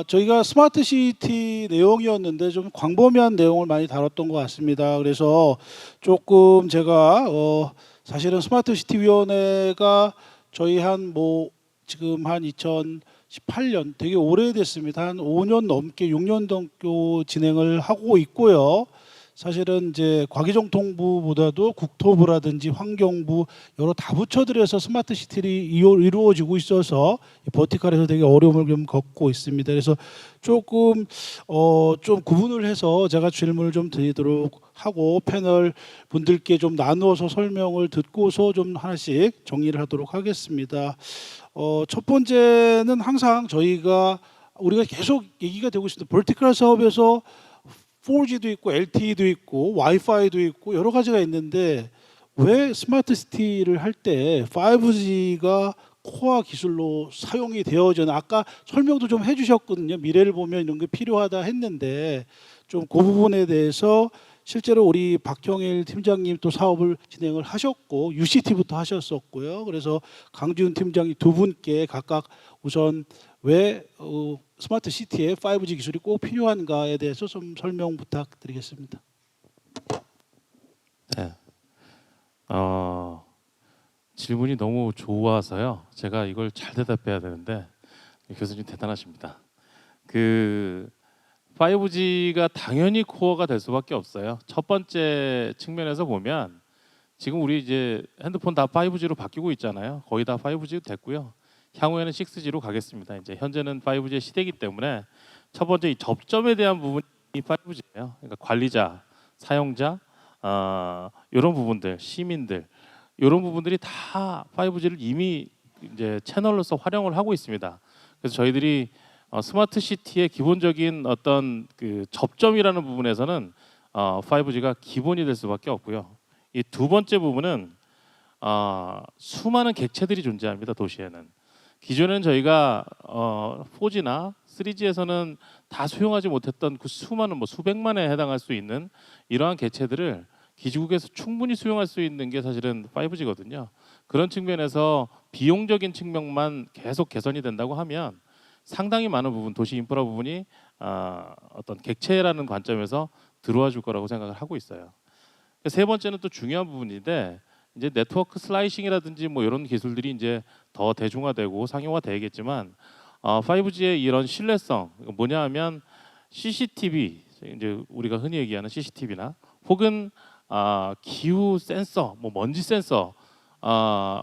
저희가 스마트 시티 내용이었는데 좀 광범위한 내용을 많이 다뤘던 것 같습니다. 그래서 조금 제가 사실은 스마트 시티 위원회가 저희 지금 한 2018년 되게 오래됐습니다. 한 5년 넘게 6년 넘게 진행을 하고 있고요. 사실은 이제 과기정통부보다도 국토부라든지 환경부 여러 다부처들에서 스마트 시티를 이루어지고 있어서 버티컬에서 되게 어려움을 좀 겪고 있습니다. 그래서 조금 좀 구분을 해서 제가 질문을 좀 드리도록 하고 패널 분들께 좀 나누어서 설명을 듣고서 좀 하나씩 정리를 하도록 하겠습니다. 첫 번째는 항상 우리가 계속 얘기가 되고 있습니다. 버티컬 사업에서 4G도 있고 LTE도 있고 와이파이도 있고 여러 가지가 있는데 왜 스마트 시티를 할 때 5G가 코어 기술로 사용이 되어지는, 아까 설명도 좀 해주셨거든요. 미래를 보면 이런 게 필요하다 했는데 좀 그 부분에 대해서 실제로 우리 박형일 팀장님 또 사업을 진행을 하셨고 UCT부터 하셨었고요. 그래서 강지훈 팀장님 두 분께 각각 우선 왜 스마트 시티에 5G 기술이 꼭 필요한가에 대해서 좀 설명 부탁드리겠습니다. 네. 질문이 너무 좋아서요. 제가 이걸 잘 대답해야 되는데 교수님 대단하십니다. 5G가 당연히 코어가 될 수밖에 없어요. 첫 번째 측면에서 보면 지금 우리 이제 핸드폰 다 5G로 바뀌고 있잖아요. 거의 다 5G 됐고요. 향후에는 6G로 가겠습니다. 이제 현재는 5G의 시대이기 때문에 첫 번째 이 접점에 대한 부분이 5G예요. 그러니까 관리자, 사용자, 이런 부분들, 시민들 이런 부분들이 다 5G를 이미 이제 채널로서 활용을 하고 있습니다. 그래서 저희들이 스마트 시티의 기본적인 어떤 그 접점이라는 부분에서는 5G가 기본이 될 수밖에 없고요. 이 두 번째 부분은 수많은 객체들이 존재합니다. 도시에는 기존에는 저희가 4G나 3G에서는 다 수용하지 못했던 그 수많은 수백만에 해당할 수 있는 이러한 객체들을 기지국에서 충분히 수용할 수 있는 게 사실은 5G거든요. 그런 측면에서 비용적인 측면만 계속 개선이 된다고 하면 상당히 많은 부분, 도시 인프라 부분이 어떤 객체라는 관점에서 들어와 줄 거라고 생각을 하고 있어요. 세 번째는 또 중요한 부분인데 이제 네트워크 슬라이싱이라든지 이런 기술들이 이제 더 대중화되고 상용화되겠지만 5G의 이런 신뢰성 뭐냐 하면 CCTV, 이제 우리가 흔히 얘기하는 CCTV나 혹은 기후 센서, 먼지 센서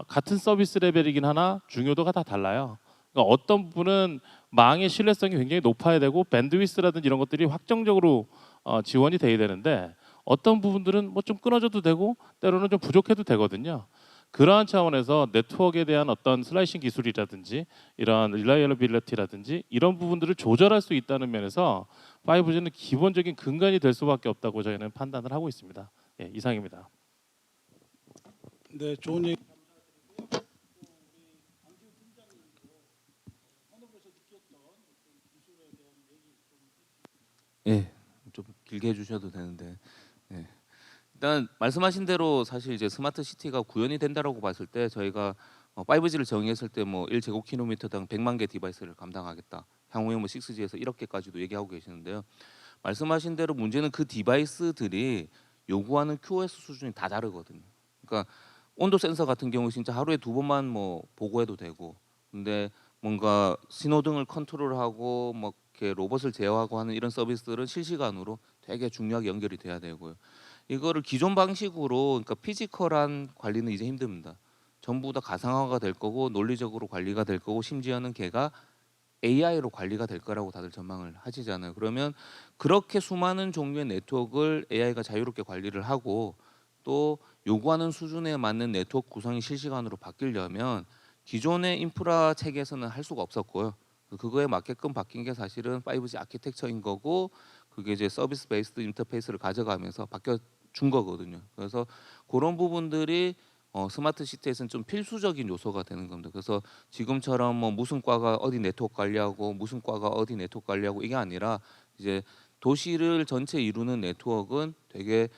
같은 서비스 레벨이긴 하나 중요도가 다 달라요. 그러니까 어떤 부분은 망의 신뢰성이 굉장히 높아야 되고 밴드위스라든지 이런 것들이 확정적으로 지원이 돼야 되는데 어떤 부분들은 좀 끊어져도 되고 때로는 좀 부족해도 되거든요. 그러한 차원에서 네트워크에 대한 어떤 슬라이싱 기술이라든지 이런 릴라이어빌리티라든지 이런 부분들을 조절할 수 있다는 면에서 5G는 기본적인 근간이 될 수밖에 없다고 저희는 판단을 하고 있습니다. 예, 이상입니다. 네, 좋은 얘기. 예, 좀 길게 해주셔도 되는데, 예. 일단 말씀하신 대로 사실 이제 스마트 시티가 구현이 된다라고 봤을 때 저희가 5G를 정의했을 때 1제곱킬로미터당 100만 개 디바이스를 감당하겠다. 향후에 6G에서 1억 개까지도 얘기하고 계시는데요. 말씀하신 대로 문제는 그 디바이스들이 요구하는 QoS 수준이 다 다르거든요. 그러니까 온도 센서 같은 경우 진짜 하루에 2번만 보고해도 되고, 근데 뭔가 신호등을 컨트롤하고 이렇게 로봇을 제어하고 하는 이런 서비스들은 실시간으로 되게 중요하게 연결이 돼야 되고요. 이거를 기존 방식으로, 그러니까 피지컬한 관리는 이제 힘듭니다. 전부 다 가상화가 될 거고 논리적으로 관리가 될 거고 심지어는 걔가 AI로 관리가 될 거라고 다들 전망을 하시잖아요. 그러면 그렇게 수많은 종류의 네트워크를 AI가 자유롭게 관리를 하고 또 요구하는 수준에 맞는 네트워크 구성이 실시간으로 바뀌려면 기존의 인프라 체계에서는 할 수가 없었고요. 그거에 맞게끔 바뀐 게 사실은 5G 아키텍처인 거고, 그게 이제 서비스 베이스드 인터페이스를 가져가면서 바뀌어 준 거거든요. 그래서 그런 부분들이 스마트 시티에서는 좀 필수적인 요소가 되는 겁니다. 그래서 지금처럼 무슨 과가 어디 네트워크 관리하고 무슨 과가 어디 네트워크 관리하고 이게 아니라 이제 도시를 전체 이루는 네트워크는 되게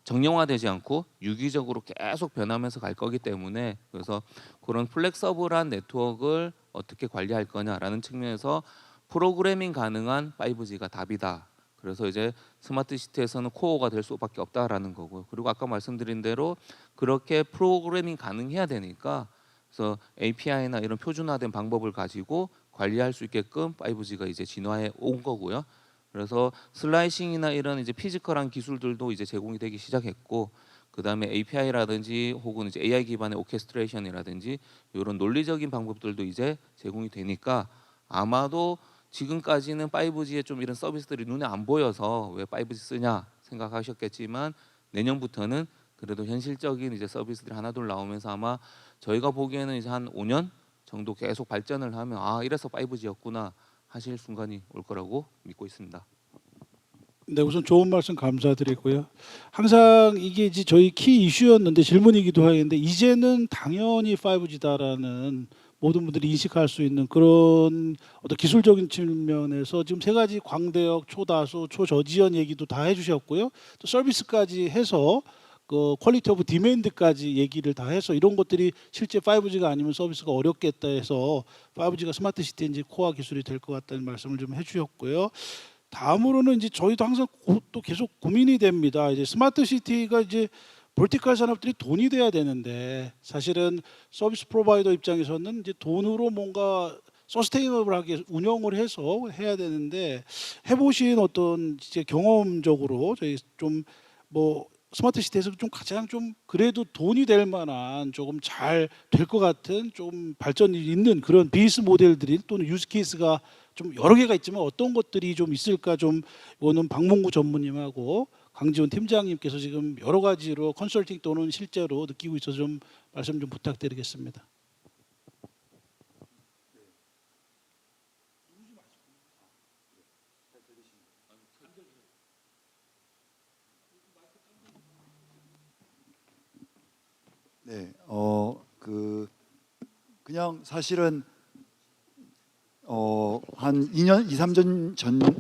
정형화되지 않고 유기적으로 계속 변하면서 갈 거기 때문에, 그래서 그런 플렉서블한 네트워크를 어떻게 관리할 거냐라는 측면에서 프로그래밍 가능한 5G가 답이다. 그래서 이제 스마트 시티에서는 코어가 될 수밖에 없다라는 거고요. 그리고 아까 말씀드린 대로 그렇게 프로그래밍 가능해야 되니까 그래서 API나 이런 표준화된 방법을 가지고 관리할 수 있게끔 5G가 이제 진화해 온 거고요. 그래서 슬라이싱이나 이런 이제 피지컬한 기술들도 이제 제공이 되기 시작했고, 그 다음에 API라든지 혹은 이제 AI 기반의 오케스트레이션이라든지 이런 논리적인 방법들도 이제 제공이 되니까 아마도 지금까지는 5G에 좀 이런 서비스들이 눈에 안 보여서 왜 5G 쓰냐 생각하셨겠지만 내년부터는 그래도 현실적인 이제 서비스들이 하나둘 나오면서 아마 저희가 보기에는 이제 한 5년 정도 계속 발전을 하면 아 이래서 5G였구나 하실 순간이 올 거라고 믿고 있습니다. 네, 우선 좋은 말씀 감사드리고요. 항상 이게 이제 저희 키 이슈였는데 질문이기도 하는데 이제는 당연히 5G다라는 모든 분들이 인식할 수 있는 그런 어떤 기술적인 측면에서 지금 세 가지 광대역, 초다수, 초저지연 얘기도 다 해주셨고요. 또 서비스까지 해서 그 퀄리티 오브 디맨드까지 얘기를 다 해서 이런 것들이 실제 5G가 아니면 서비스가 어렵겠다 해서 5G가 스마트 시티인지 코어 기술이 될 것 같다는 말씀을 좀 해주셨고요. 다음으로는 이제 저희도 항상 또 계속 고민이 됩니다. 이제 스마트 시티가 이제 벌티컬 산업들이 돈이 돼야 되는데 사실은 서비스 프로바이더 입장에서는 이제 돈으로 뭔가 서스테이너블하게 운영을 해서 해야 되는데 해보신 어떤 이제 경험적으로 저희 좀 뭐 스마트 시티에서 좀 가장 좀 그래도 돈이 될 만한 조금 잘 될 것 같은 좀 발전이 있는 그런 비즈니스 모델들이 또는 유스 케이스가 좀 여러 개가 있지만 어떤 것들이 좀 있을까 좀 이거는 박문구 전무님하고 강지훈 팀장님께서 지금 여러 가지로 컨설팅 또는 실제로 느끼고 있어서 좀 말씀 좀 부탁드리겠습니다. 네, 그냥 사실은 한 2년,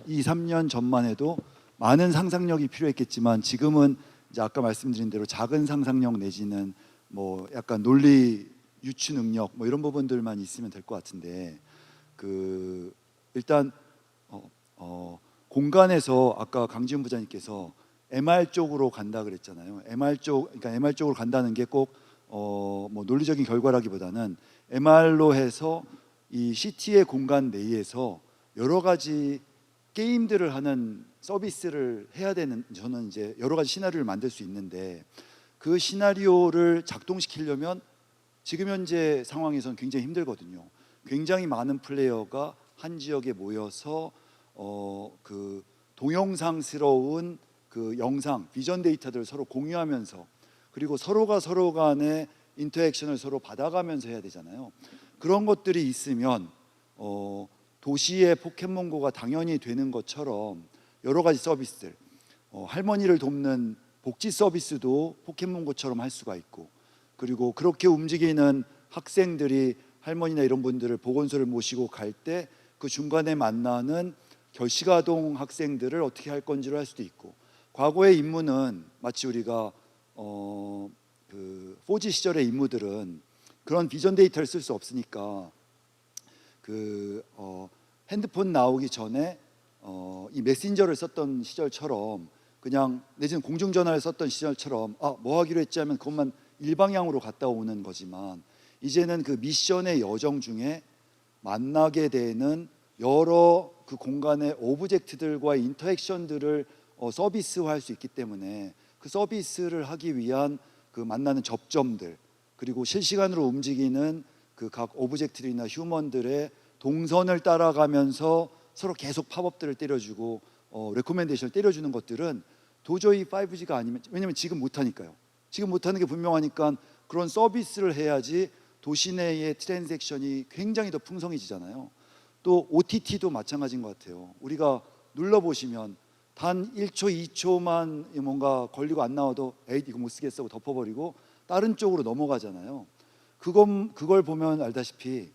2-3년 전만 해도 많은 상상력이 필요했겠지만 지금은 이제 아까 말씀드린 대로 작은 상상력 내지는 뭐 약간 논리 유추 능력 뭐 이런 부분들만 있으면 될 것 같은데 일단 공간에서 아까 강지훈 부장님께서 MR 쪽으로 간다 그랬잖아요. 그러니까 MR 쪽으로 간다는 게 꼭 뭐 논리적인 결과라기보다는 MR로 해서 이 CT의 공간 내에서 여러 가지 게임들을 하는 서비스를 해야 되는, 저는 이제 여러 가지 시나리오를 만들 수 있는데 그 시나리오를 작동시키려면 지금 현재 상황에서는 굉장히 힘들거든요. 굉장히 많은 플레이어가 한 지역에 모여서 그 동영상스러운 그 영상, 비전 데이터들을 서로 공유하면서 그리고 서로가 서로 간의 인터액션을 서로 받아가면서 해야 되잖아요. 그런 것들이 있으면 도시의 포켓몬고가 당연히 되는 것처럼 여러 가지 서비스들, 할머니를 돕는 복지 서비스도 포켓몬고처럼 할 수가 있고, 그리고 그렇게 움직이는 학생들이 할머니나 이런 분들을 보건소를 모시고 갈 때 그 중간에 만나는 결식아동 학생들을 어떻게 할 건지를 할 수도 있고, 과거의 임무는 마치 우리가 그 4G 시절의 임무들은 그런 비전 데이터를 쓸 수 없으니까 핸드폰 나오기 전에 이 메신저를 썼던 시절처럼, 그냥 내지는 공중전화를 썼던 시절처럼 뭐 하기로 했지 하면 그것만 일방향으로 갔다 오는 거지만, 이제는 그 미션의 여정 중에 만나게 되는 여러 그 공간의 오브젝트들과의 인터액션들을 서비스화할 수 있기 때문에 그 서비스를 하기 위한 그 만나는 접점들, 그리고 실시간으로 움직이는 그 각 오브젝트들이나 휴먼들의 동선을 따라가면서 서로 계속 팝업들을 때려주고 레코멘데이션을 때려주는 것들은 도저히 5G가 아니면, 왜냐면 지금 못하니까요. 지금 못하는 게 분명하니까 그런 서비스를 해야지 도시 내의 트랜잭션이 굉장히 더 풍성해지잖아요. 또 OTT도 마찬가지인 것 같아요. 우리가 눌러보시면 단 1초, 2초만 뭔가 걸리고 안 나와도 에이 이거 못 쓰겠어 하고 덮어버리고 다른 쪽으로 넘어가잖아요. 그걸 보면 알다시피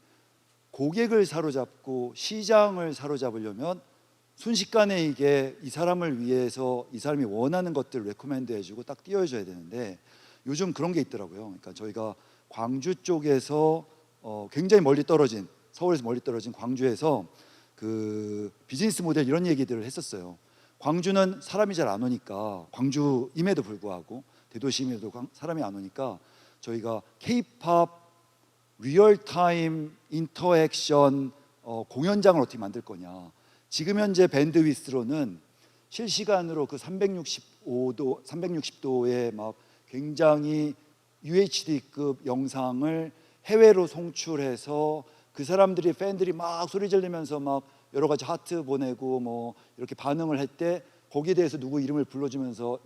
고객을 사로잡고 시장을 사로잡으려면 순식간에 이게 이 사람을 위해서 이 사람이 원하는 것들을 레코멘드 해주고 딱 띄워줘야 되는데, 요즘 그런 게 있더라고요. 그러니까 저희가 광주 쪽에서 굉장히 멀리 떨어진, 서울에서 멀리 떨어진 광주에서 그 비즈니스 모델 이런 얘기들을 했었어요. 광주는 사람이 잘 안 오니까, 광주임에도 불구하고 대도시임에도 사람이 안 오니까 저희가 K-팝 리얼타임 인터액션 공연장을 어떻게 만들 거냐. 지금 현재 밴드위스로는 실시간으로 그 360도의 막 굉장히 UHD급 영상을 해외로 송출해서 그 사람들이 팬들이 막 소리 지르면서 막 여러 가지 하트 보내고 뭐 이렇게 반응을 할 때 거기에 대해서 누구 이름을 불러주면서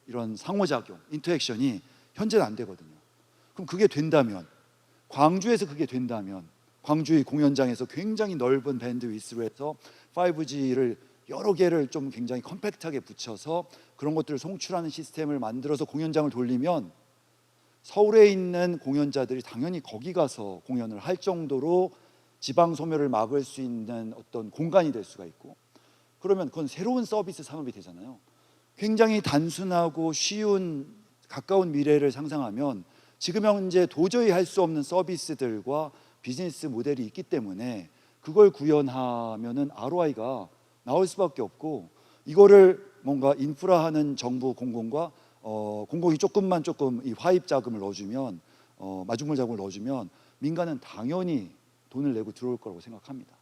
이런 상호작용, 인터액션이 현재는 안 되거든요. 그럼 그게 된다면, 광주에서 그게 된다면, 광주의 공연장에서 굉장히 넓은 밴드위스로 해서 5G를 여러 개를 좀 굉장히 컴팩트하게 붙여서 그런 것들을 송출하는 시스템을 만들어서 공연장을 돌리면 서울에 있는 공연자들이 당연히 거기 가서 공연을 할 정도로 지방 소멸을 막을 수 있는 어떤 공간이 될 수가 있고, 그러면 그건 새로운 서비스 산업이 되잖아요. 굉장히 단순하고 쉬운 가까운 미래를 상상하면 지금 현재 도저히 할 수 없는 서비스들과 비즈니스 모델이 있기 때문에 그걸 구현하면은 ROI가 나올 수밖에 없고, 이거를 뭔가 인프라하는 정부 공공과 공공이 조금 이 화입 자금을 넣어주면, 마중물 자금을 넣어주면 민간은 당연히 돈을 내고 들어올 거라고 생각합니다.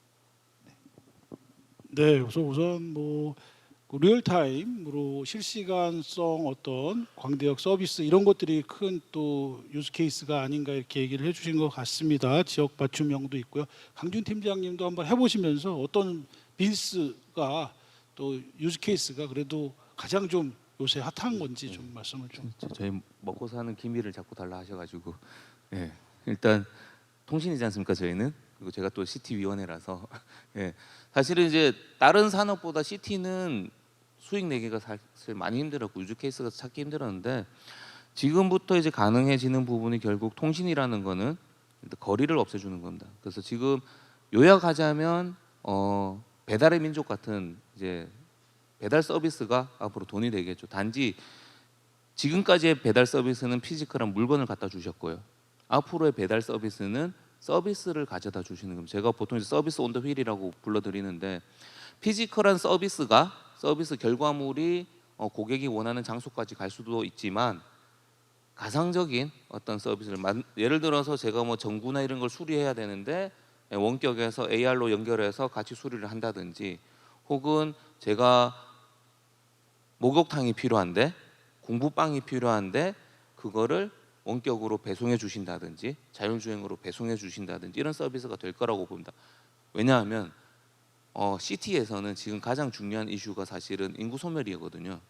네, 그래서 우선 뭐그 리얼타임으로 실시간성 어떤 광대역 서비스 이런 것들이 큰 또 유스 케이스가 아닌가 이렇게 얘기를 해주신 것 같습니다. 지역 맞춤형도 있고요. 강준 팀장님도 한번 해보시면서 어떤 비즈니스가 또 유스 케이스가 그래도 가장 좀 요새 핫한 건지 좀 말씀을 좀. 저희 먹고 사는 기밀을 자꾸 달라 하셔가지고, 예, 일단 통신이지 않습니까 저희는. 그리고 제가 또 CT 위원회라서 예, 사실은 이제 다른 산업보다 CT는 수익 내기가 사실 많이 힘들었고 유즈 케이스가 찾기 힘들었는데, 지금부터 이제 가능해지는 부분이 결국 통신이라는 거는 거리를 없애주는 겁니다. 그래서 지금 요약하자면 배달의 민족 같은 이제 배달 서비스가 앞으로 돈이 되겠죠. 단지 지금까지의 배달 서비스는 피지컬한 물건을 갖다 주셨고요. 앞으로의 배달 서비스는 서비스를 가져다 주시는 겁니다. 제가 보통 이제 서비스 온 더 휠이라고 불러드리는데, 피지컬한 서비스가 서비스 결과물이 고객이 원하는 장소까지 갈 수도 있지만, 가상적인 어떤 서비스를 예를 들어서 제가 뭐 전구나 이런 걸 수리해야 되는데 원격에서 AR로 연결해서 같이 수리를 한다든지, 혹은 제가 목욕탕이 필요한데 공부방이 필요한데 그거를 원격으로 배송해 주신다든지 자율주행으로 배송해 주신다든지 이런 서비스가 될 거라고 봅니다. 왜냐하면 시티에서는 지금 가장 중요한 이슈가 사실은 인구 소멸이거든요.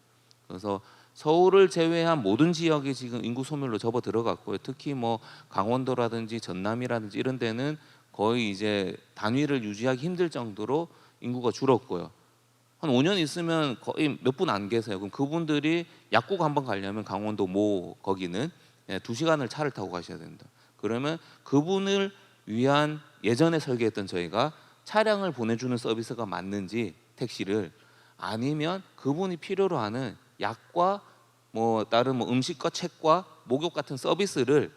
그래서 서울을 제외한 모든 지역이 지금 인구 소멸로 접어 들어갔고요. 특히 뭐 강원도라든지 전남이라든지 이런 데는 거의 이제 단위를 유지하기 힘들 정도로 인구가 줄었고요. 한 5년 있으면 거의 몇 분 안 계세요. 그럼 그분들이 약국 한번 가려면 강원도 거기는 2시간을 차를 타고 가셔야 된다. 그러면 그분을 위한 예전에 설계했던 저희가 차량을 보내주는 서비스가 맞는지, 택시를, 아니면 그분이 필요로 하는 약과 뭐 다른 뭐 음식과 책과 목욕 같은 서비스를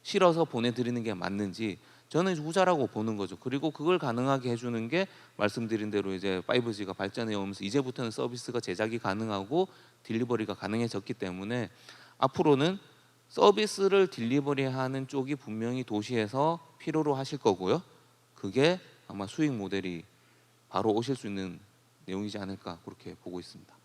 실어서 보내드리는 게 맞는지, 저는 후자라고 보는 거죠. 그리고 그걸 가능하게 해주는 게 말씀드린 대로 이제 5G가 발전해 오면서 이제부터는 서비스가 제작이 가능하고 딜리버리가 가능해졌기 때문에 앞으로는 서비스를 딜리버리하는 쪽이 분명히 도시에서 필요로 하실 거고요. 그게 아마 수익 모델이 바로 오실 수 있는 내용이지 않을까 그렇게 보고 있습니다.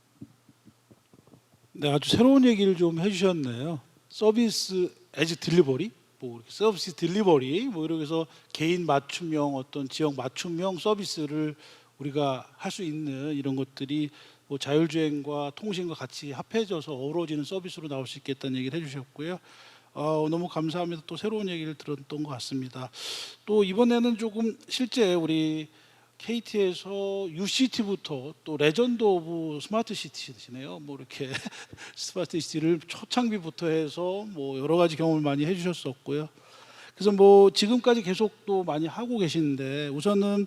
네, 아주 새로운 얘기를 좀 해주셨네요. 서비스 에즈 딜리버리, 뭐 이렇게 서비스 딜리버리, 뭐 이렇게 해서 개인 맞춤형 어떤 지역 맞춤형 서비스를 우리가 할 수 있는 이런 것들이 뭐 자율주행과 통신과 같이 합해져서 어우러지는 서비스로 나올 수 있겠다는 얘기를 해주셨고요. 너무 감사합니다. 또 새로운 얘기를 들었던 것 같습니다. 또 이번에는 조금 실제 우리 KT에서 UCT부터 또 레전드 오브 스마트 시티시네요. 뭐 이렇게 스마트 시티를 초창기부터 해서 뭐 여러 가지 경험을 많이 해주셨었고요. 그래서 뭐 지금까지 계속 또 많이 하고 계시는데, 우선은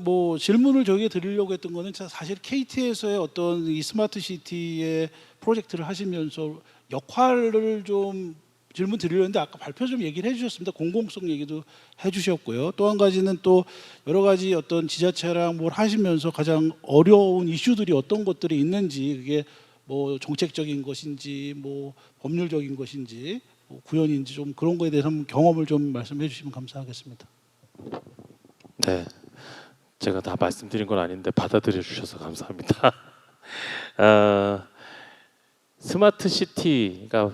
뭐 질문을 저희가 드리려고 했던 거는 사실 KT에서의 어떤 이 스마트 시티의 프로젝트를 하시면서 역할을 좀 질문 드리려는데 아까 발표 좀 얘기를 해주셨습니다. 공공성 얘기도 해주셨고요. 또 한 가지는 또 여러 가지 어떤 지자체랑 뭘 하시면서 가장 어려운 이슈들이 어떤 것들이 있는지, 그게 뭐 정책적인 것인지 뭐 법률적인 것인지 뭐 구현인지 좀 그런 거에 대해서 한번 경험을 좀 말씀해 주시면 감사하겠습니다. 네, 제가 다 말씀드린 건 아닌데 받아들여 주셔서 감사합니다. 어, 스마트 시티가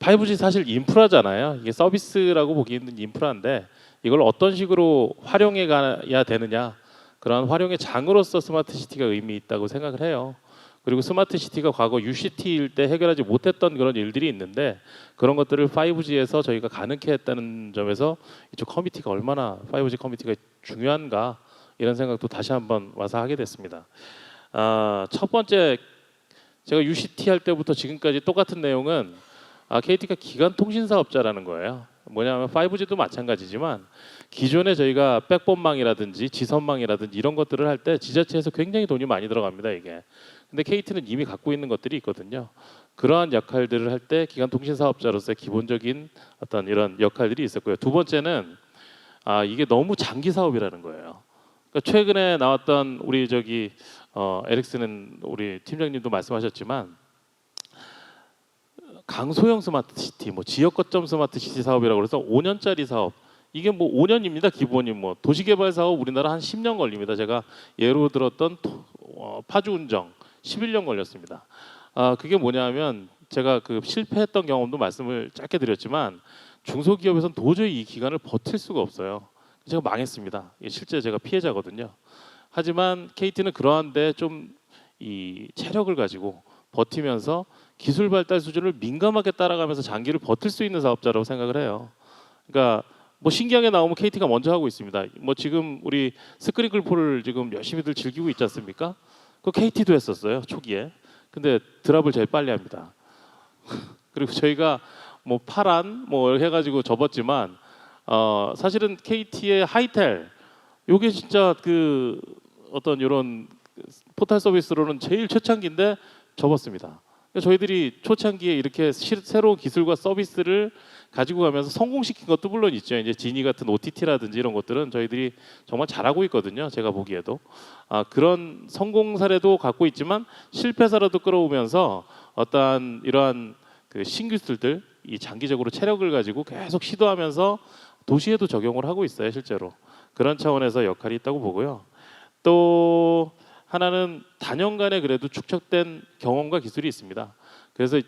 5G 사실 인프라잖아요. 이게 서비스라고 보기 힘든 인프라인데 이걸 어떤 식으로 활용해 가야 되느냐, 그런 활용의 장으로서 스마트 시티가 의미 있다고 생각을 해요. 그리고 스마트 시티가 과거 UCT일 때 해결하지 못했던 그런 일들이 있는데 그런 것들을 5G에서 저희가 가능케 했다는 점에서 이쪽 커뮤니티가 얼마나 5G 커뮤니티가 중요한가, 이런 생각도 다시 한번 와서 하게 됐습니다. 첫 번째, 제가 UCT 할 때부터 지금까지 똑같은 내용은 KT가 기간 통신 사업자라는 거예요. 뭐냐면 5G도 마찬가지지만 기존에 저희가 백본망이라든지 지선망이라든지 이런 것들을 할 때 지자체에서 굉장히 돈이 많이 들어갑니다, 이게. 근데 KT는 이미 갖고 있는 것들이 있거든요. 그러한 역할들을 할 때 기간 통신 사업자로서의 기본적인 어떤 이런 역할들이 있었고요. 두 번째는 이게 너무 장기 사업이라는 거예요. 그러니까 최근에 나왔던 우리 에릭슨은 우리 팀장님도 말씀하셨지만 강소형 스마트 시티, 뭐 지역 거점 스마트 시티 사업이라고 그래서 5년짜리 사업. 이게 뭐 5년입니다. 기본이 뭐 도시개발 사업 우리나라 한 10년 걸립니다. 제가 예로 들었던 파주 운정 11년 걸렸습니다. 그게 뭐냐면 제가 그 실패했던 경험도 말씀을 짧게 드렸지만 중소기업에서는 도저히 이 기간을 버틸 수가 없어요. 제가 망했습니다. 실제 제가 피해자거든요. 하지만 KT는 그러한데 좀 이 체력을 가지고 버티면서 기술 발달 수준을 민감하게 따라가면서 장기를 버틸 수 있는 사업자라고 생각을 해요. 그러니까 뭐 신기하게 나오면 KT가 먼저 하고 있습니다. 뭐 지금 우리 스크린클 폴을 지금 열심히들 즐기고 있지 않습니까? 그 KT도 했었어요, 초기에. 근데 드랍을 제일 빨리 합니다. 그리고 저희가 뭐 파란 뭐 해가지고 접었지만 사실은 KT의 하이텔, 요게 진짜 그 어떤 이런 포탈 서비스로는 제일 최창기인데 접었습니다. 그러니까 저희들이 초창기에 이렇게 새로운 기술과 서비스를 가지고 가면서 성공시킨 것도 물론 있죠. 이제 지니 같은 OTT라든지 이런 것들은 저희들이 정말 잘하고 있거든요. 제가 보기에도 그런 성공 사례도 갖고 있지만 실패 사례도 끌어오면서 어떠한 이러한 그 신기술들, 이 장기적으로 체력을 가지고 계속 시도하면서 도시에도 적용을 하고 있어요, 실제로. 그런 차원에서 역할이 있다고 보고요. 또 하나는 단연간에 그래도 축적된 경험과 기술이 있습니다. 그래서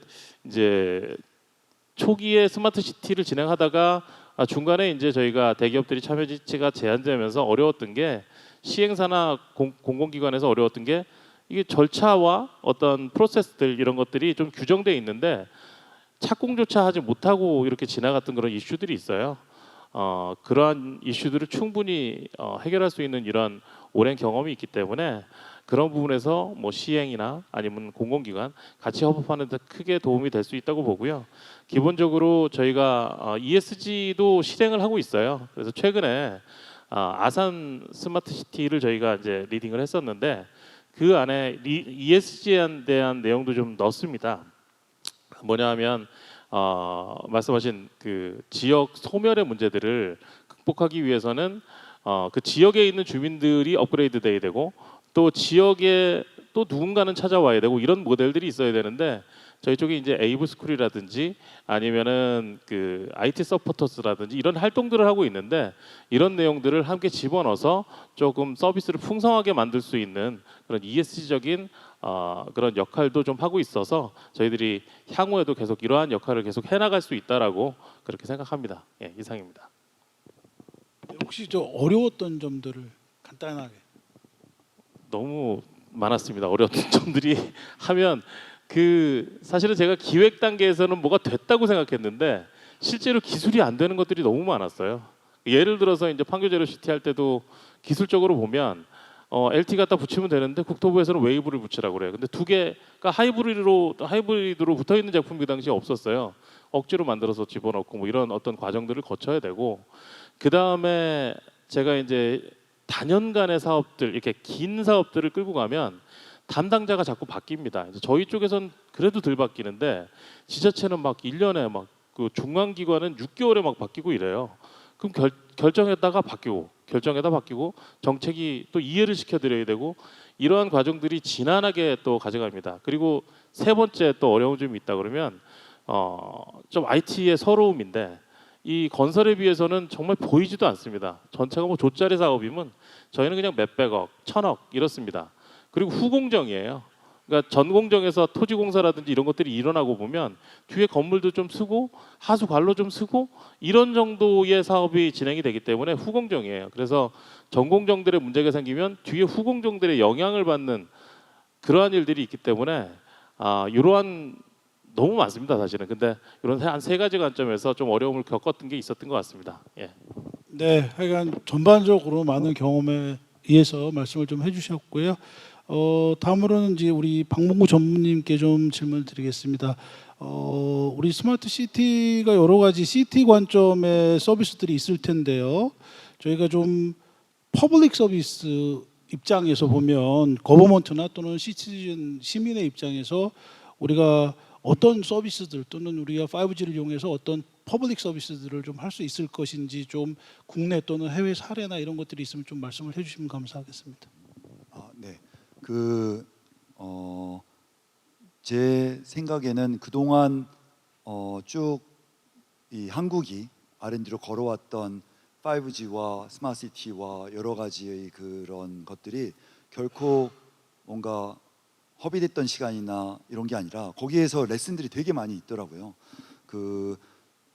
이제 초기에 스마트 시티를 진행하다가 중간에 이제 저희가 대기업들이 참여 지치가 제한되면서 어려웠던 게, 시행사나 공공기관에서 어려웠던 게 이게 절차와 어떤 프로세스들 이런 것들이 좀 규정돼 있는데 착공조차 하지 못하고 이렇게 지나갔던 그런 이슈들이 있어요. 그러한 이슈들을 충분히 해결할 수 있는 이런 오랜 경험이 있기 때문에 그런 부분에서 뭐 시행이나 아니면 공공기관 같이 협업하는 데 크게 도움이 될 수 있다고 보고요. 기본적으로 저희가 ESG도 실행을 하고 있어요. 그래서 최근에 아산 스마트 시티를 저희가 이제 리딩을 했었는데 그 안에 ESG에 대한 내용도 좀 넣습니다. 뭐냐하면 말씀하신 그 지역 소멸의 문제들을 극복하기 위해서는 그 지역에 있는 주민들이 업그레이드 돼야 되고 또 지역에 또 누군가는 찾아와야 되고 이런 모델들이 있어야 되는데 저희 쪽에 이제 에이블스쿨이라든지 아니면은 그 IT 서포터스라든지 이런 활동들을 하고 있는데 이런 내용들을 함께 집어넣어서 조금 서비스를 풍성하게 만들 수 있는 그런 ESG적인 그런 역할도 좀 하고 있어서 저희들이 향후에도 계속 이러한 역할을 계속 해나갈 수 있다라고 그렇게 생각합니다. 예, 이상입니다. 혹시 저 어려웠던 점들을 간단하게. 너무 많았습니다. 어려웠던 점들이 하면 그 사실은 제가 기획 단계에서는 뭐가 됐다고 생각했는데 실제로 기술이 안 되는 것들이 너무 많았어요. 예를 들어서 이제 판교제로 시티 할 때도 기술적으로 보면 LT 갖다 붙이면 되는데 국토부에서는 웨이브를 붙이라고 그래요. 근데 두 개가 하이브리드로 붙어 있는 제품이 그 당시에 없었어요. 억지로 만들어서 집어넣고 뭐 이런 어떤 과정들을 거쳐야 되고, 그 다음에 제가 이제 단연간의 사업들, 이렇게 긴 사업들을 끌고 가면 담당자가 자꾸 바뀝니다. 이제 저희 쪽에선 그래도 덜 바뀌는데 지자체는 막 1년에 막 그 중간 기관은 6개월에 막 바뀌고 이래요. 그럼 결정했다가 바뀌고 결정에다 바뀌고 정책이 또 이해를 시켜드려야 되고 이러한 과정들이 지난하게 또 가져갑니다. 그리고 세 번째 또 어려운 점이 있다 그러면 좀 IT의 서러움인데 이 건설에 비해서는 정말 보이지도 않습니다. 전체가 뭐 조짜리 사업이면 저희는 그냥 몇백억, 천억 이렇습니다. 그리고 후공정이에요. 그러니까 전공정에서 토지공사라든지 이런 것들이 일어나고 보면 뒤에 건물도 좀 쓰고 하수 관로 좀 쓰고 이런 정도의 사업이 진행이 되기 때문에 후공정이에요. 그래서 전공정들의 문제가 생기면 뒤에 후공정들의 영향을 받는 그러한 일들이 있기 때문에 이러한 너무 많습니다 사실은. 근데 이런 한 세 가지 관점에서 좀 어려움을 겪었던 게 있었던 것 같습니다. 예. 네, 하여간 전반적으로 많은 경험에 의해서 말씀을 좀 해주셨고요. 다음으로는 이제 우리 박문구 전무님께 좀 질문을 드리겠습니다. 우리 스마트 시티가 여러 가지 시티 관점의 서비스들이 있을 텐데요. 저희가 좀 퍼블릭 서비스 입장에서 보면 거버먼트나 또는 시티즌 시민의 입장에서 우리가 어떤 서비스들 또는 우리가 5G를 이용해서 어떤 퍼블릭 서비스들을 좀 할 수 있을 것인지 좀 국내 또는 해외 사례나 이런 것들이 있으면 좀 말씀을 해주시면 감사하겠습니다. 네. 제 생각에는 그동안 쭉 이 한국이 R&D로 걸어왔던 5G와 스마트시티와 여러 가지의 그런 것들이 결코 뭔가 허비됐던 시간이나 이런 게 아니라 거기에서 레슨들이 되게 많이 있더라고요.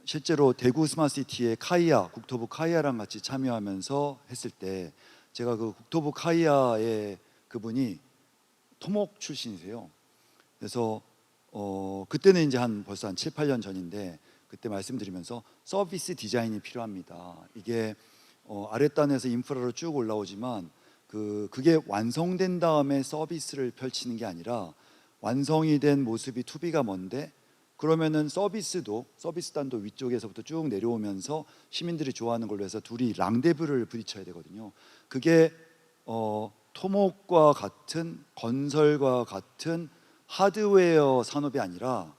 실제로 대구 스마트시티의 카이아, 국토부 카이아랑 같이 참여하면서 했을 때 제가 그 국토부 카이아의 그분이 토목 출신이세요. 그래서 그때는 이제 벌써 한 7, 8년 전인데 그때 말씀드리면서 서비스 디자인이 필요합니다. 이게 아랫단에서 인프라로 쭉 올라오지만 그게 완성된 다음에 서비스를 펼치는 게 아니라 완성이 된 모습이 투비가 먼데 그러면은 서비스단도 위쪽에서부터 쭉 내려오면서 시민들이 좋아하는 걸로 해서 둘이 랑데브를 부딪혀야 되거든요. 그게 토목과 같은 건설과 같은 하드웨어 산업이 아니라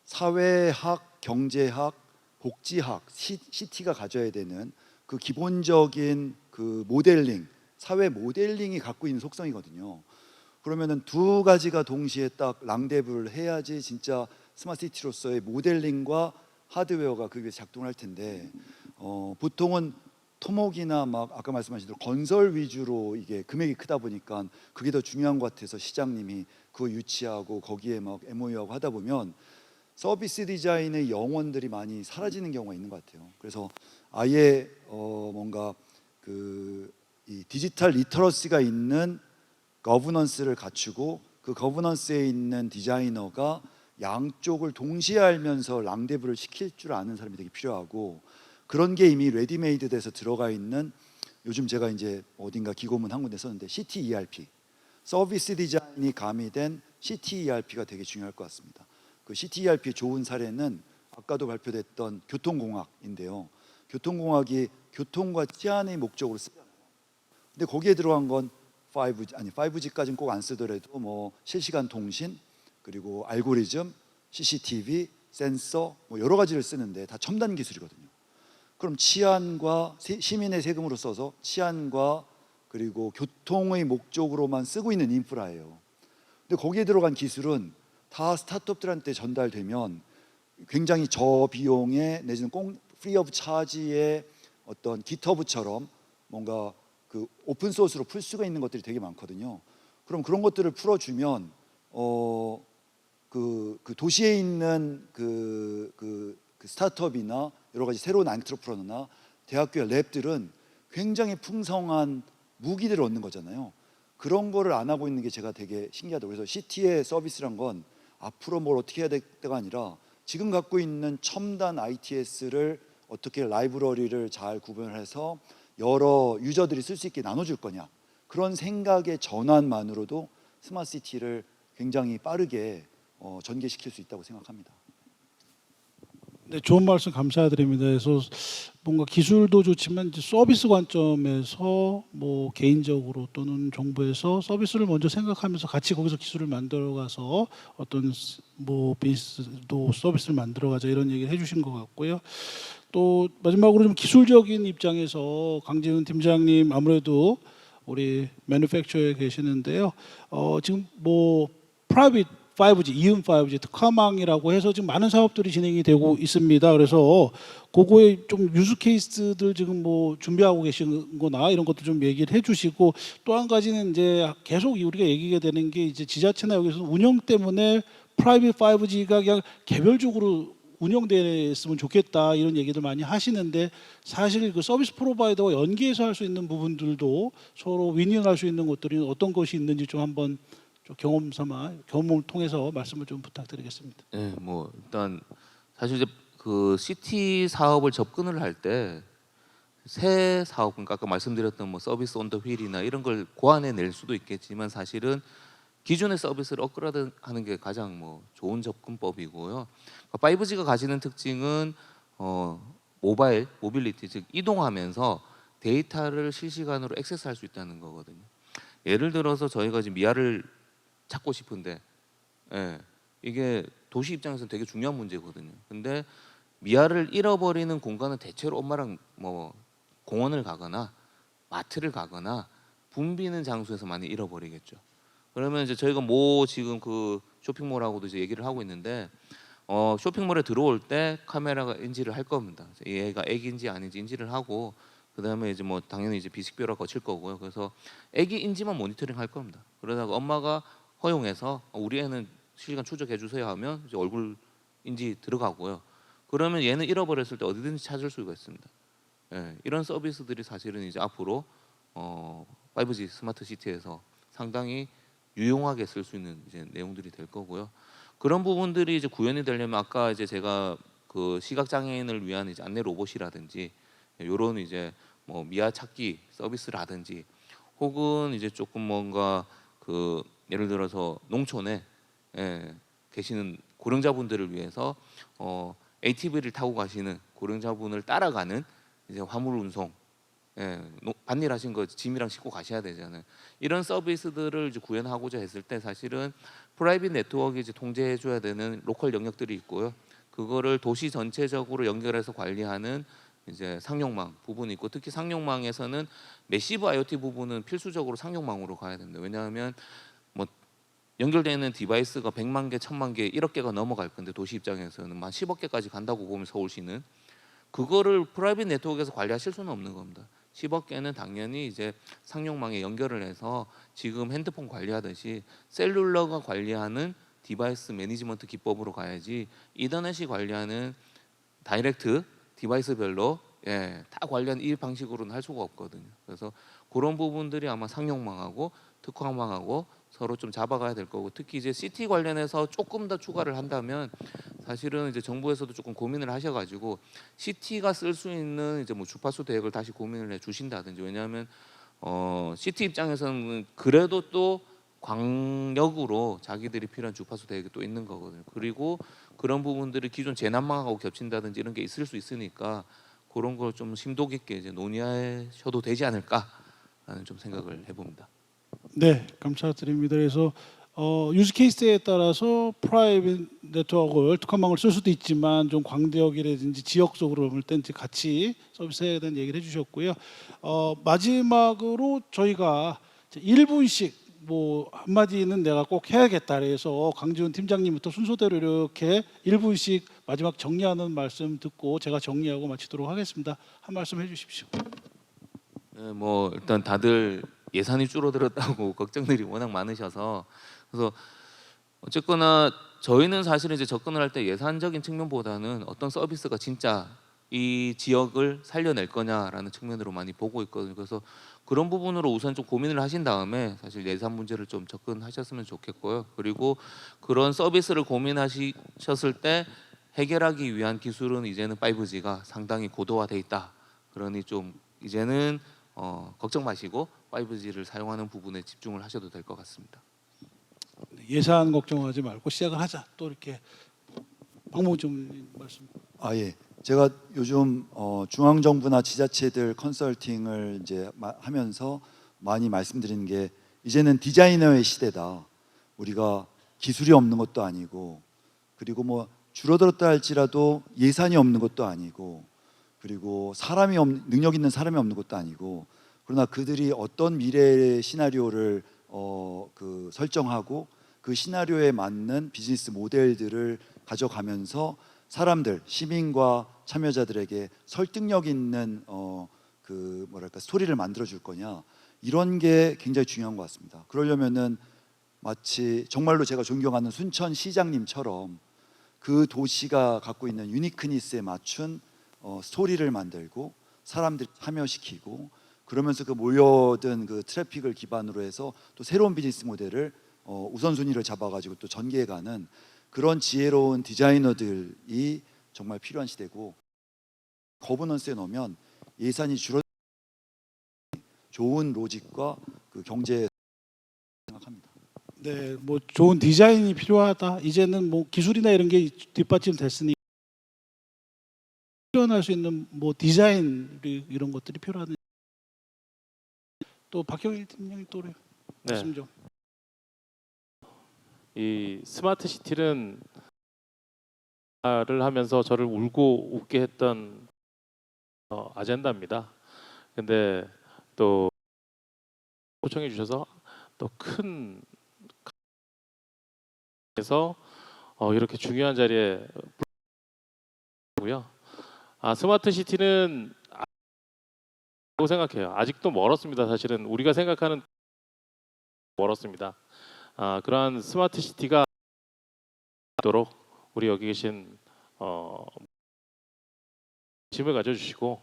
사회학, 경제학, 복지학, CT가 가져야 되는 그 기본적인 그 모델링, 사회 모델링이 갖고 있는 속성이거든요. 그러면은 두 가지가 동시에 딱 랑데브를 해야지 진짜 스마트시티로서의 모델링과 하드웨어가 그게 작동할 텐데 보통은 토목이나 막 아까 말씀하신 대로 건설 위주로 이게 금액이 크다 보니까 그게 더 중요한 것 같아서 시장님이 그거 유치하고 거기에 막 MOU하고 하다 보면 서비스 디자인의 영혼들이 많이 사라지는 경우가 있는 것 같아요. 그래서 아예 뭔가 이 디지털 리터러시가 있는 거버넌스를 갖추고 그 거버넌스에 있는 디자이너가 양쪽을 동시에 알면서 랑데브를 시킬 줄 아는 사람이 되게 필요하고 그런 게 이미 레디메이드 돼서 들어가 있는 요즘 제가 이제 어딘가 기고문 한 군데 썼는데 CT ERP 서비스 디자인이 가미된 CT ERP가 되게 중요할 것 같습니다. 그 CT ERP 좋은 사례는 아까도 발표됐던 교통공학인데요. 교통공학이 교통과 치안의 목적으로 쓰잖아요. 근데 거기에 들어간 건 5G까지는 꼭 안 쓰더라도 뭐 실시간 통신 그리고 알고리즘, CCTV, 센서 뭐 여러 가지를 쓰는데 다 첨단 기술이거든요. 그럼 치안과 시민의 세금으로 써서 치안과 그리고 교통의 목적으로만 쓰고 있는 인프라예요. 근데 거기에 들어간 기술은 다 스타트업들한테 전달되면 굉장히 저비용의 내지는 프리 오브 차지의 어떤 기터브처럼 뭔가 그 오픈 소스로 풀 수가 있는 것들이 되게 많거든요. 그럼 그런 것들을 풀어주면 그 도시에 있는 그 스타트업이나 여러 가지 새로운 엔트러프너나 대학교의 랩들은 굉장히 풍성한 무기들을 얻는 거잖아요. 그런 거를 안 하고 있는 게 제가 되게 신기하다고. 그래서 CT의 서비스란 건 앞으로 뭘 어떻게 해야 될 때가 아니라 지금 갖고 있는 첨단 ITS를 어떻게 라이브러리를 잘 구분해서 여러 유저들이 쓸 수 있게 나눠줄 거냐, 그런 생각의 전환만으로도 스마트시티를 굉장히 빠르게 전개시킬 수 있다고 생각합니다. 네, 좋은 말씀 감사드립니다. 그래서 뭔가 기술도 좋지만 이제 서비스 관점에서 뭐 개인적으로 또는 정부에서 서비스를 먼저 생각하면서 같이 거기서 기술을 만들어가서 어떤 뭐 비즈도 서비스를 만들어가자 이런 얘기를 해주신 것 같고요. 또 마지막으로 좀 기술적인 입장에서 강재훈 팀장님 아무래도 우리 매니팩처에 계시는데요. 지금 뭐 프라이빗 5G, 이음 5G 특화망이라고 해서 지금 많은 사업들이 진행이 되고 있습니다. 그래서 그거에 좀 유즈 케이스들 지금 뭐 준비하고 계신 거나 이런 것도 좀 얘기를 해주시고 또 한 가지는 이제 계속 우리가 얘기가 되는 게 이제 지자체나 여기서 운영 때문에 프라이빗 5G가 그냥 개별적으로 운영됐으면 좋겠다 이런 얘기들 많이 하시는데 사실 그 서비스 프로바이더와 연계해서 할 수 있는 부분들도 서로 윈윈할 수 있는 것들이 어떤 것이 있는지 좀 한번 좀 경험을 통해서 말씀을 좀 부탁드리겠습니다. 네, 뭐 일단 사실 이제 그 CT 사업을 접근을 할 때 새 사업, 그러니까 아까 말씀드렸던 뭐 서비스 온 더 휠이나 이런 걸 고안해 낼 수도 있겠지만 사실은 기존의 서비스를 업그레이드하는 게 가장 뭐 좋은 접근법이고요. 5G가 가지는 특징은 모빌리티, 즉 이동하면서 데이터를 실시간으로 액세스할 수 있다는 거거든요. 예를 들어서 저희가 지금 미아를 찾고 싶은데, 예, 이게 도시 입장에서는 되게 중요한 문제거든요. 근데 미아를 잃어버리는 공간은 대체로 엄마랑 뭐 공원을 가거나 마트를 가거나 붐비는 장소에서 많이 잃어버리겠죠. 그러면 이제 저희가 뭐 지금 그 쇼핑몰하고도 이제 얘기를 하고 있는데 쇼핑몰에 들어올 때 카메라가 인지를 할 겁니다. 얘가 애기인지 아닌지 인지를 하고 그다음에 이제 뭐 당연히 이제 비식별화 거칠 거고요. 그래서 애기인지만 모니터링 할 겁니다. 그러다가 엄마가 허용해서 우리 애는 실시간 추적해 주세요 하면 이제 얼굴 인지 들어가고요. 그러면 얘는 잃어버렸을 때 어디든지 찾을 수가 있습니다. 예, 이런 서비스들이 사실은 이제 앞으로 5G 스마트 시티에서 상당히 유용하게 쓸 수 있는 이제 내용들이 될 거고요. 그런 부분들이 이제 구현이 되려면 아까 이제 제가 그 시각 장애인을 위한 이제 안내 로봇이라든지 이런 이제 뭐 미아 찾기 서비스라든지 혹은 이제 조금 뭔가 그 예를 들어서 농촌에 계시는 고령자분들을 위해서 ATV를 타고 가시는 고령자분을 따라가는 이제 화물 운송, 밭일 하신 거 짐이랑 싣고 가셔야 되잖아요. 이런 서비스들을 이제 구현하고자 했을 때 사실은 프라이빗 네트워크 이제 통제해 줘야 되는 로컬 영역들이 있고요. 그거를 도시 전체적으로 연결해서 관리하는 이제 상용망 부분이 있고 특히 상용망에서는 매시브 IoT 부분은 필수적으로 상용망으로 가야 됩니다. 왜냐하면 뭐 연결되는 디바이스가 100만 개, 1000만 개, 1억 개가 넘어갈 건데 도시 입장에서는 한 10억 개까지 간다고 보면 서울시는 그거를 프라이빗 네트워크에서 관리하실 수는 없는 겁니다. 10억 개는 당연히 이제 상용망에 연결을 해서 지금 핸드폰 관리하듯이 셀룰러가 관리하는 디바이스 매니지먼트 기법으로 가야지 이더넷이 관리하는 다이렉트 디바이스별로 다 관리하는 이 방식으로는 할 수가 없거든요. 그래서 그런 부분들이 아마 상용망하고 특화망하고 서로 좀 잡아가야 될 거고 특히 이제 CT 관련해서 조금 더 추가를 한다면 사실은 이제 정부에서도 조금 고민을 하셔가지고 CT가 쓸 수 있는 이제 뭐 주파수 대역을 다시 고민을 해 주신다든지 왜냐하면 CT 입장에서는 그래도 또 광역으로 자기들이 필요한 주파수 대역이 또 있는 거거든요. 그리고 그런 부분들이 기존 재난망하고 겹친다든지 이런 게 있을 수 있으니까 그런 걸 좀 심도 깊게 이제 논의하셔도 되지 않을까라는 좀 생각을 해봅니다. 네, 감사드립니다. 그래서 유즈 케이스에 따라서 프라이빗 네트워크를 특화망을 쓸 수도 있지만 좀 광대역이라든지 지역적으로 볼 땐 같이 서비스에 대한 얘기를 해주셨고요. 마지막으로 저희가 1분씩 뭐 한마디는 내가 꼭 해야겠다 그래서 강지훈 팀장님부터 순서대로 이렇게 1분씩 마지막 정리하는 말씀 듣고 제가 정리하고 마치도록 하겠습니다. 한 말씀 해주십시오. 네, 뭐 일단 다들 예산이 줄어들었다고 걱정들이 워낙 많으셔서 그래서 어쨌거나 저희는 사실은 이제 접근을 할 때 예산적인 측면보다는 어떤 서비스가 진짜 이 지역을 살려낼 거냐라는 측면으로 많이 보고 있거든요. 그래서 그런 부분으로 우선 좀 고민을 하신 다음에 사실 예산 문제를 좀 접근하셨으면 좋겠고요. 그리고 그런 서비스를 고민하셨을 때 해결하기 위한 기술은 이제는 5G가 상당히 고도화돼 있다. 그러니 좀 이제는 걱정 마시고 5G를 사용하는 부분에 집중을 하셔도 될 것 같습니다. 예산 걱정하지 말고 시작을 하자. 또 이렇게 방법 좀 말씀. 예. 제가 요즘 중앙 정부나 지자체들 컨설팅을 이제 하면서 많이 말씀드리는 게 이제는 디자이너의 시대다. 우리가 기술이 없는 것도 아니고 그리고 뭐 줄어들었다 할지라도 예산이 없는 것도 아니고 그리고 능력 있는 사람이 없는 것도 아니고 그러나 그들이 어떤 미래의 시나리오를 설정하고 그 시나리오에 맞는 비즈니스 모델들을 가져가면서 사람들, 시민과 참여자들에게 설득력 있는 스토리를 만들어 줄 거냐 이런 게 굉장히 중요한 것 같습니다. 그러려면은 마치 정말로 제가 존경하는 순천 시장님처럼 그 도시가 갖고 있는 유니크니스에 맞춘 스토리를 만들고 사람들 참여시키고 그러면서 그 모여든 그 트래픽을 기반으로 해서 또 새로운 비즈니스 모델을 우선순위를 잡아가지고 또 전개해가는 그런 지혜로운 디자이너들이 정말 필요한 시대고 거버넌스에 넣으면 예산이 줄어 좋은 로직과 그 경제 생각합니다. 네, 뭐 좋은 디자인이 필요하다. 이제는 뭐 기술이나 이런 게 뒷받침 됐으니 표현할 수 있는 뭐 디자인 이런 것들이 필요하다. 또 박형일 팀장님 또 말씀 좀. 이 스마트 시티는 를 하면서 저를 울고 웃게 했던 아젠다입니다. 근데 또 초청해 주셔서 또 큰 그래서 이렇게 중요한 자리에 고요. 스마트 시티는 라고 생각해요. 아직도 멀었습니다. 사실은 우리가 생각하는 멀었습니다. 그러한 스마트 시티가 있도록 우리 여기 계신 관심을 가져주시고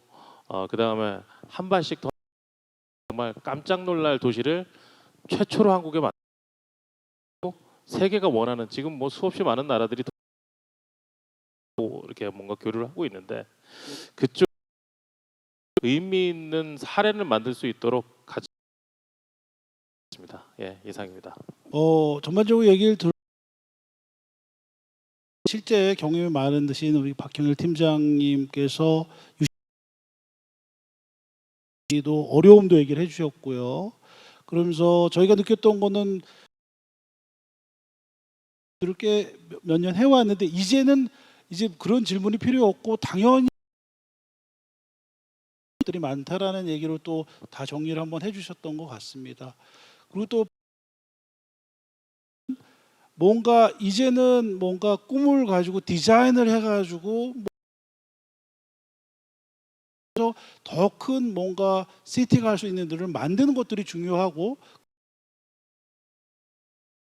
그 다음에 한 발씩 더 정말 깜짝 놀랄 도시를 최초로 한국에 만들고 세계가 원하는 지금 뭐 수없이 많은 나라들이 이렇게 뭔가 교류를 하고 있는데 그쪽 의미 있는 사례를 만들 수 있도록 가져습니다. 예, 이상입니다. 전반적으로 얘기를 실제 경험이 많은 듯이 우리 박형일 팀장님께서 도 어려움도 얘기를 해주셨고요. 그러면서 저희가 느꼈던 거는 그렇게 몇 년 해왔는데 이제는 이제 그런 질문이 필요 없고 당연히 들이 많다라는 얘기로 또 다 정리를 한번 해주셨던 것 같습니다. 그리고 또 뭔가 이제는 뭔가 꿈을 가지고 디자인을 해가지고 더 큰 뭔가 시티가 할 수 있는 일을 만드는 것들이 중요하고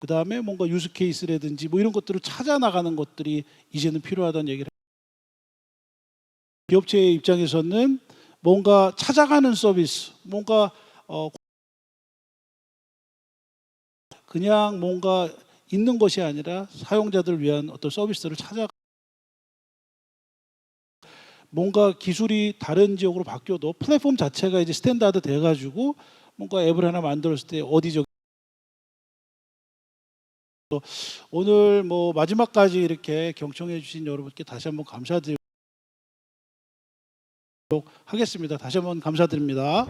그 다음에 뭔가 유스 케이스라든지 뭐 이런 것들을 찾아 나가는 것들이 이제는 필요하다는 얘기를. 기업체의 입장에서는 뭔가 찾아가는 서비스, 뭔가 그냥 뭔가 있는 것이 아니라 사용자들을 위한 어떤 서비스를 찾아. 뭔가 기술이 다른 지역으로 바뀌어도 플랫폼 자체가 이제 스탠다드 돼가지고 뭔가 앱을 하나 만들었을 때 어디저기. 오늘 뭐 마지막까지 이렇게 경청해 주신 여러분께 다시 한번 감사드리도록 하겠습니다. 다시 한번 감사드립니다.